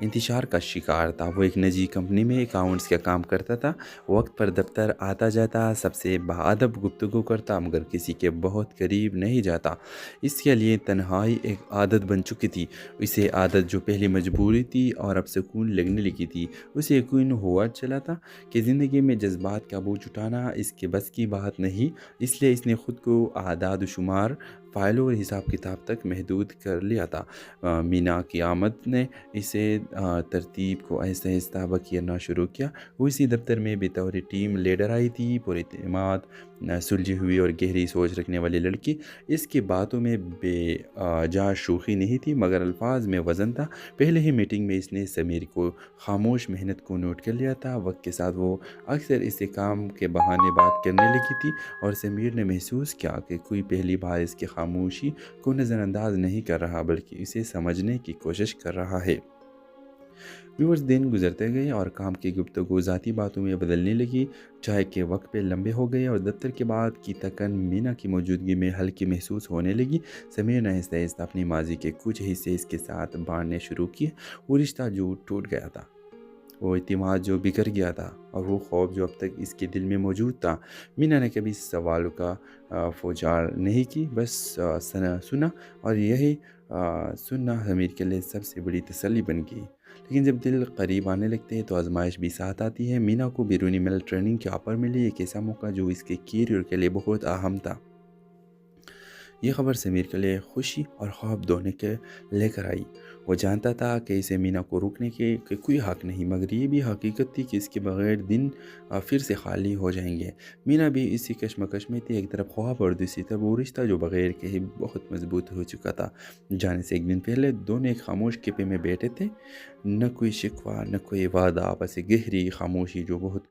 انتشار کا شکار تھا۔ وہ ایک نجی کمپنی میں اکاؤنٹس کا کام کرتا تھا، وقت پر دفتر آتا جاتا، سب سے باادب گفتگو کرتا مگر کسی کے بہت قریب نہیں جاتا۔ اس کے لیے تنہائی ایک عادت بن چکی تھی۔ اسے عادت جو پہلے مجبوری تھی اور اب سکون لگنے لگی تھی۔ اسے یقین ہوا چلا تھا کہ زندگی میں جذبات کا بوجھ اٹھانا اس کے بس کی بات نہیں، اس لیے اس نے خود کو اعداد و شمار، فائلوں اور حساب کتاب تک محدود کر لیا تھا۔ مینا کی آمد نے اسے ترتیب کو آہستہ آہستہ بکھیرنا شروع کیا۔ وہ اسی دفتر میں بطور ٹیم لیڈر آئی تھی، پر اعتماد، سلجھی ہوئی اور گہری سوچ رکھنے والی لڑکی۔ اس کی باتوں میں بے جا شوخی نہیں تھی مگر الفاظ میں وزن تھا۔ پہلے ہی میٹنگ میں اس نے سمیر کو خاموش محنت کو نوٹ کر لیا تھا۔ وقت کے ساتھ وہ اکثر اسے کام کے بہانے بات کرنے لگی تھی اور سمیر نے محسوس کیا کہ کوئی پہلی بار اس کی خاموشی کو نظر انداز نہیں کر رہا بلکہ اسے سمجھنے کی کوشش کر رہا ہے۔ ویورز دن گزرتے گئے اور کام کی گفتگو ذاتی باتوں میں بدلنے لگی۔ چائے کے وقت پہ لمبے ہو گئے اور دفتر کے بعد کی تکن مینا کی موجودگی میں ہلکی محسوس ہونے لگی۔ سمیر نے آہستہ آہستہ اپنی ماضی کے کچھ حصے اس کے ساتھ بانٹنے شروع کیے۔ وہ رشتہ جو ٹوٹ گیا تھا، وہ اعتماد جو بکھر گیا تھا اور وہ خوف جو اب تک اس کے دل میں موجود تھا۔ مینا نے کبھی سوالوں کا فوجار نہیں کی، بس سنا، اور یہی سننا امیر کے لیے سب سے بڑی تسلی بن گئی۔ لیکن جب دل قریب آنے لگتے ہیں تو آزمائش بھی ساتھ آتی ہے۔ مینا کو بیرونی ملک ٹریننگ کے آفر ملی، ایک ایسا موقع جو اس کے کیریئر کے لیے بہت اہم تھا۔ یہ خبر سمیر کے لیے خوشی اور خوف دونوں کے لے کر آئی۔ وہ جانتا تھا کہ اسے مینا کو روکنے کے کوئی حق نہیں، مگر یہ بھی حقیقت تھی کہ اس کے بغیر دن پھر سے خالی ہو جائیں گے۔ مینا بھی اسی کشمکش میں تھی، ایک طرف خواب اور دوسری طرف وہ رشتہ جو بغیر کہے بہت مضبوط ہو چکا تھا۔ جانے سے ایک دن پہلے دونوں ایک خاموش کیفے میں بیٹھے تھے، نہ کوئی شکوہ نہ کوئی وعدہ، بس ایک گہری خاموشی جو بہت